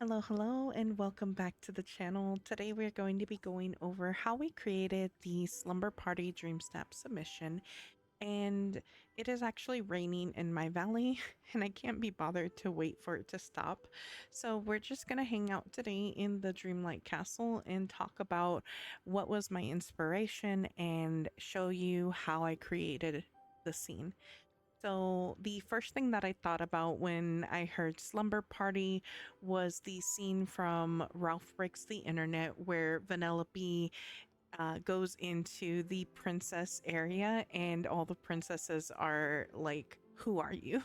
Hello, and welcome back to the channel. Today we're going to be going over how we created the Slumber Party DreamSnap submission. And it is actually raining in my valley, and I can't be bothered to wait for it to stop. So we're just going to hang out today in the Dreamlight Castle and talk about what was my inspiration and show you how I created the scene. So the first thing that I thought about when I heard Slumber Party was the scene from Ralph Breaks the Internet where Vanellope goes into the princess area and all the princesses are like, "Who are you?"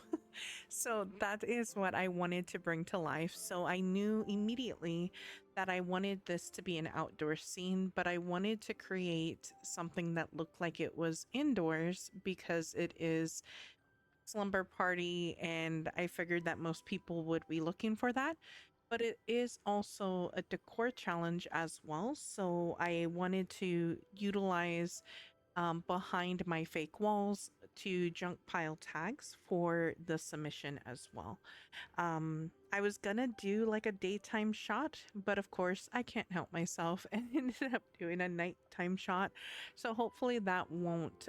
So that is what I wanted to bring to life. So I knew immediately that I wanted this to be an outdoor scene, but I wanted to create something that looked like it was indoors because it is Slumber Party, and I figured that most people would be looking for that. But it is also a decor challenge as well, so I wanted to utilize behind my fake walls to junk pile tags for the submission as well. I was gonna do like a daytime shot, but of course I can't help myself and ended up doing a nighttime shot. So hopefully that won't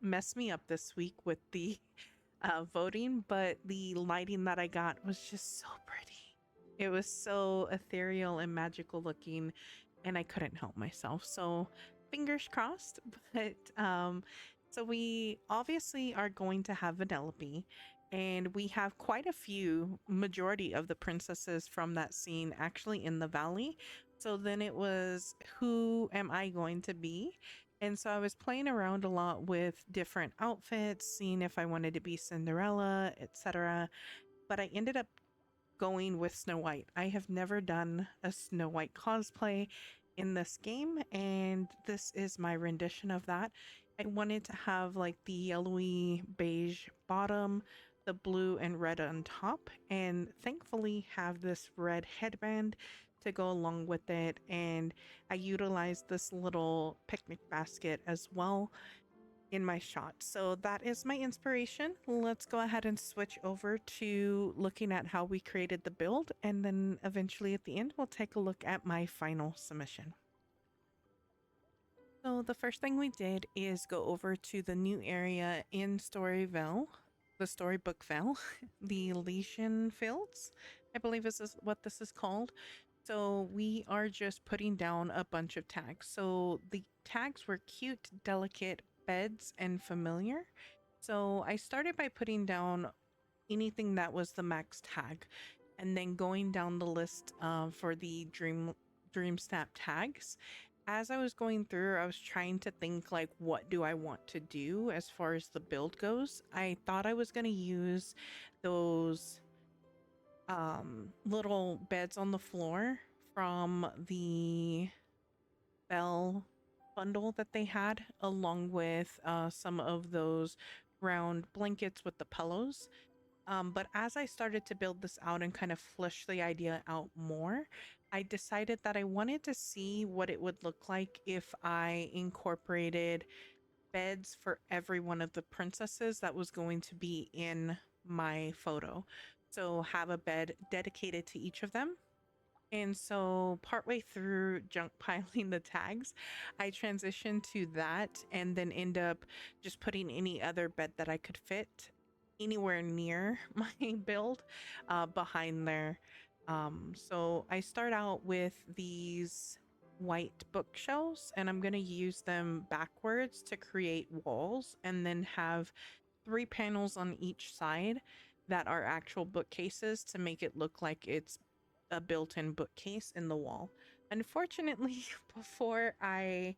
mess me up this week with the voting, but the lighting that I got was just so pretty. It was so ethereal and magical looking, and I couldn't help myself. So fingers crossed. But so we obviously are going to have Vanellope, and we have quite a few, majority of the princesses from that scene actually in the valley. So then it was, who am I going to be? And so I was playing around a lot with different outfits, seeing if I wanted to be Cinderella, etc. But I ended up going with Snow White. I have never done a Snow White cosplay in this game, and this is my rendition of that. I wanted to have like the yellowy beige bottom, the blue and red on top, and thankfully have this red headband to go along with it. And I utilized this little picnic basket as well in my shot. So that is my inspiration. Let's go ahead and switch over to looking at how we created the build, and then eventually at the end we'll take a look at my final submission. So the first thing we did is go over to the new area in Storyville, the Storybook Vale, the Elysian Fields, I believe this is what this is called. So we are just putting down a bunch of tags. So the tags were cute, delicate, beds, and familiar. So I started by putting down anything that was the max tag, and then going down the list for the DreamSnap tags. As I was going through, I was trying to think like, what do I want to do as far as the build goes? I thought I was going to use those little beds on the floor from the Bell bundle that they had, along with some of those round blankets with the pillows. But as I started to build this out and kind of flesh the idea out more, I decided that I wanted to see what it would look like if I incorporated beds for every one of the princesses that was going to be in my photo. So have a bed dedicated to each of them. And so partway through junk piling the tags, I transitioned to that and then end up just putting any other bed that I could fit anywhere near my build behind there. So I start out with these white bookshelves, and I'm going to use them backwards to create walls, and then have 3 panels on each side that are actual bookcases to make it look like it's a built-in bookcase in the wall. Unfortunately, before I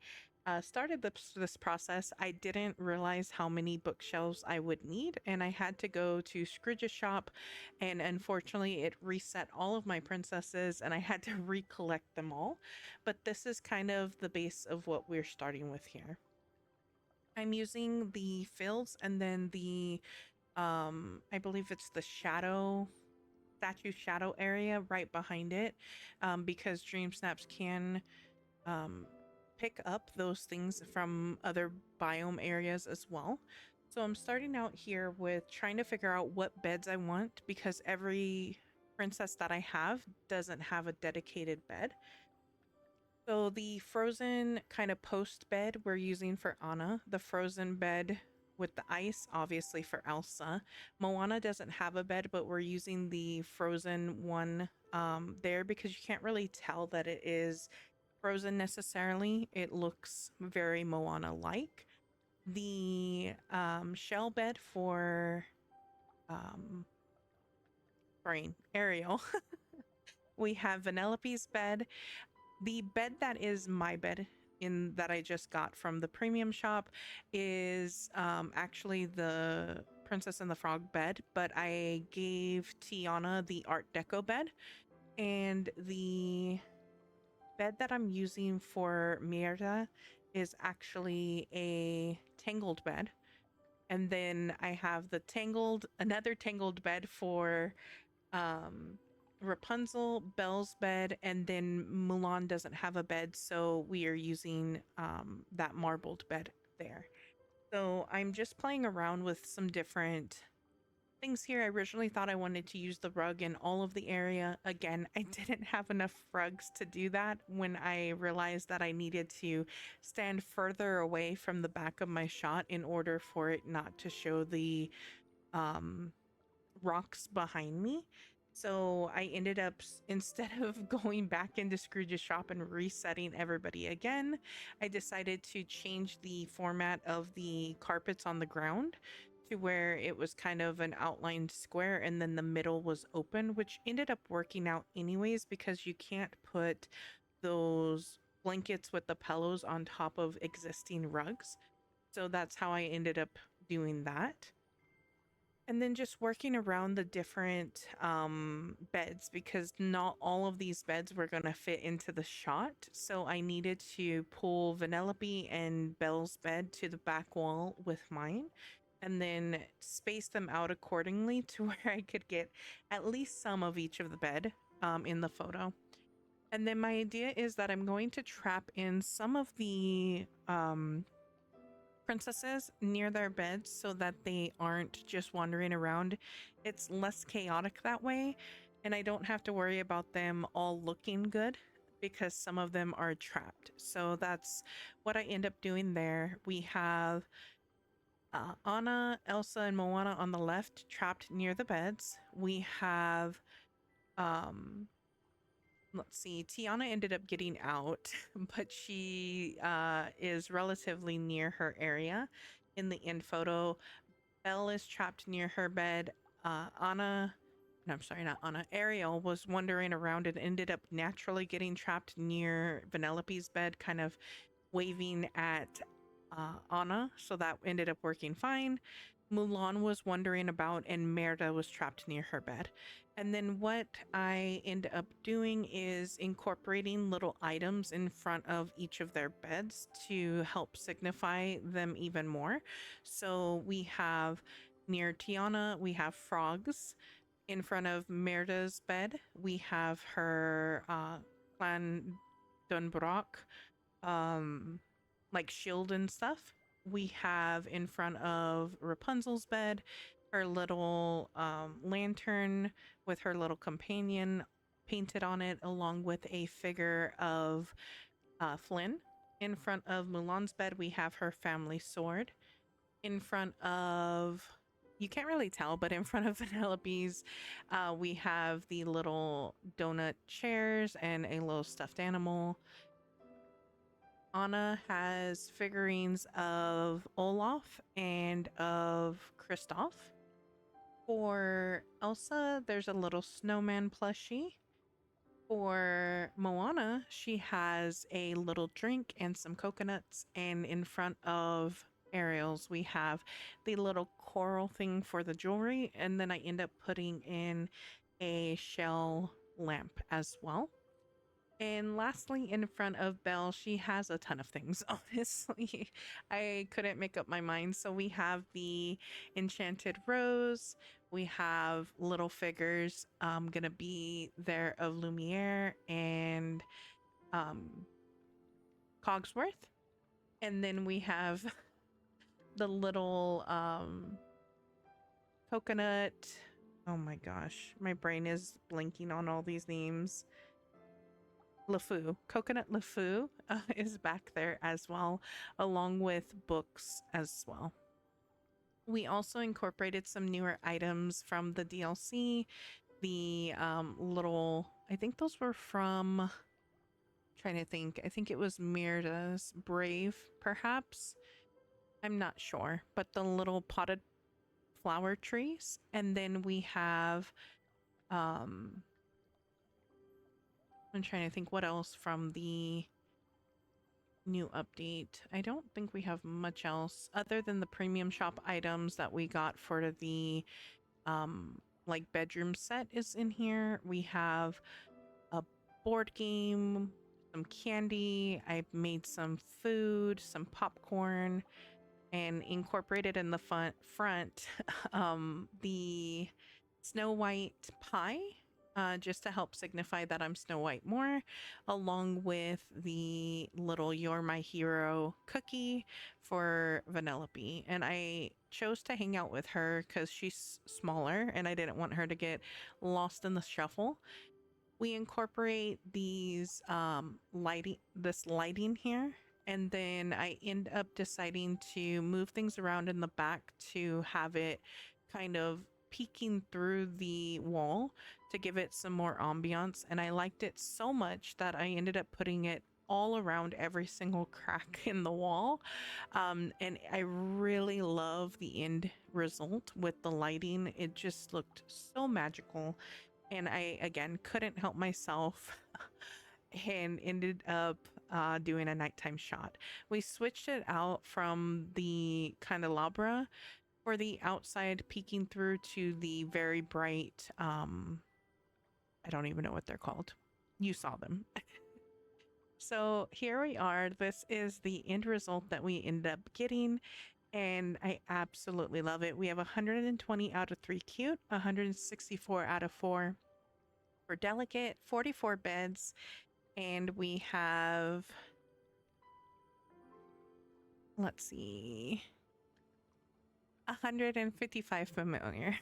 started this process, I didn't realize how many bookshelves I would need, and I had to go to Scrooge's shop, and unfortunately it reset all of my princesses and I had to recollect them all. But this is kind of the base of what we're starting with here. I'm using the fields and then the I believe it's the statue shadow area right behind it, because DreamSnaps can pick up those things from other biome areas as well. So I'm starting out here with trying to figure out what beds I want, because every princess that I have doesn't have a dedicated bed. So the frozen kind of post bed we're using for Anna, the frozen bed with the ice, obviously for Elsa. Moana doesn't have a bed, but we're using the frozen one there because you can't really tell that it is frozen necessarily. It looks very Moana like. The shell bed for brain Ariel. We have Vanellope's bed. The bed that is my bed in that I just got from the premium shop is actually the Princess and the Frog bed, but I gave Tiana the Art Deco bed, and the bed that I'm using for Mierda is actually a tangled bed. And then I have the another tangled bed for Rapunzel, Belle's bed, and then Mulan doesn't have a bed, so we are using that marbled bed there. So I'm just playing around with some different things here. I originally thought I wanted to use the rug in all of the area. Again, I didn't have enough rugs to do that when I realized that I needed to stand further away from the back of my shot in order for it not to show the rocks behind me. So I ended up, instead of going back into Scrooge's shop and resetting everybody again, I decided to change the format of the carpets on the ground to where it was kind of an outlined square and then the middle was open, which ended up working out anyways because you can't put those blankets with the pillows on top of existing rugs. So that's how I ended up doing that. And then just working around the different beds because not all of these beds were going to fit into the shot. So I needed to pull Vanellope and Belle's bed to the back wall with mine and then space them out accordingly to where I could get at least some of each of the bed in the photo. And then my idea is that I'm going to trap in some of the princesses near their beds so that they aren't just wandering around. It's less chaotic that way, and I don't have to worry about them all looking good because some of them are trapped. So that's what I end up doing there. We have Anna, Elsa, and Moana on the left, trapped near the beds. We have let's see, Tiana ended up getting out, but she is relatively near her area in the end photo. Belle is trapped near her bed. Anna, no, I'm sorry, not Anna. Ariel was wandering around and ended up naturally getting trapped near Vanellope's bed, kind of waving at Anna, so that ended up working fine. Mulan was wandering about and Merda was trapped near her bed. And then what I end up doing is incorporating little items in front of each of their beds to help signify them even more. So we have near Tiana, we have frogs. In front of Merda's bed, we have her Clan Dunbrock like shield and stuff. We have in front of Rapunzel's bed her little lantern with her little companion painted on it, along with a figure of Flynn. In front of Mulan's bed, we have her family sword. In front of, you can't really tell, but in front of Vanellope's, we have the little donut chairs and a little stuffed animal. Anna has figurines of Olaf and of Kristoff. For Elsa, there's a little snowman plushie. For Moana, she has a little drink and some coconuts. And in front of Ariel's, we have the little coral thing for the jewelry. And then I end up putting in a shell lamp as well. And lastly, in front of Belle, she has a ton of things, honestly. I couldn't make up my mind. So we have the enchanted rose. We have little figures gonna be there of Lumiere and Cogsworth. And then we have the little coconut Oh my gosh, my brain is blinking on all these names. LeFou, Coconut LeFou is back there as well, along with books as well. We also incorporated some newer items from the DLC. The little, I think those were from, trying to think, I think it was Mirda's Brave, perhaps. I'm not sure, but the little potted flower trees. And then we have, I'm trying to think what else from the new update. I don't think we have much else other than the premium shop items that we got for the like bedroom set is in here. We have a board game, some candy. I made some food, some popcorn, and incorporated in the front the Snow White pie, just to help signify that I'm Snow White more, along with the little You're My Hero cookie for Vanellope. And I chose to hang out with her because she's smaller and I didn't want her to get lost in the shuffle. We incorporate these lighting here, and then I end up deciding to move things around in the back to have it kind of peeking through the wall to give it some more ambiance. And I liked it so much that I ended up putting it all around every single crack in the wall. And I really love the end result with the lighting. It just looked so magical. And I, again, couldn't help myself and ended up doing a nighttime shot. We switched it out from the candelabra for the outside peeking through to the very bright, I don't even know what they're called. You saw them. So here we are. This is the end result that we ended up getting. And I absolutely love it. We have 120 out of 3 cute, 164 out of 4 for delicate, 44 beds, and we have, let's see, 155 familiar.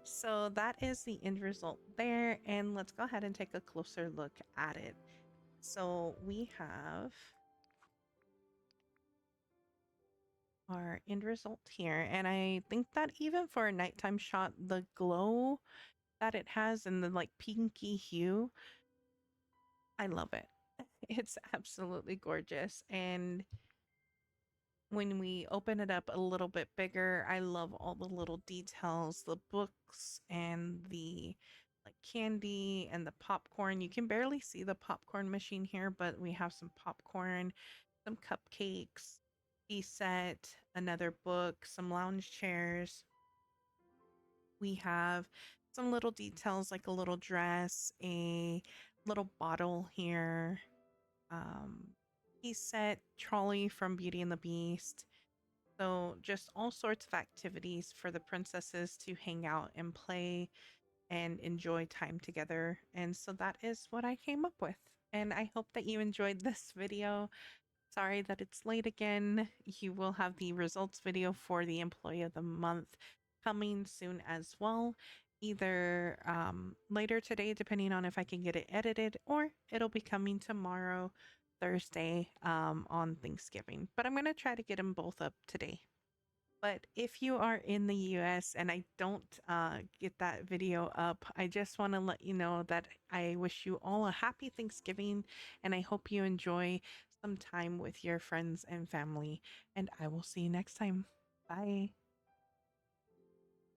So that is the end result there, and let's go ahead and take a closer look at it. So we have our end result here, and I think that even for a nighttime shot, the glow that it has and the like pinky hue, I love it. It's absolutely gorgeous. And when we open it up a little bit bigger, I love all the little details, the books and the like candy and the popcorn. You can barely see the popcorn machine here, but we have some popcorn, some cupcakes, tea set, another book, some lounge chairs. We have some little details like a little dress, a little bottle here, tea set, trolley from Beauty and the Beast. So just all sorts of activities for the princesses to hang out and play and enjoy time together. And so that is what I came up with. And I hope that you enjoyed this video. Sorry that it's late again. You will have the results video for the Employee of the Month coming soon as well. Either later today, depending on if I can get it edited, or it'll be coming tomorrow, Thursday, on Thanksgiving. But I'm going to try to get them both up today. But if you are in the US and I don't get that video up, I just want to let you know that I wish you all a happy Thanksgiving and I hope you enjoy some time with your friends and family. And I will see you next time. Bye.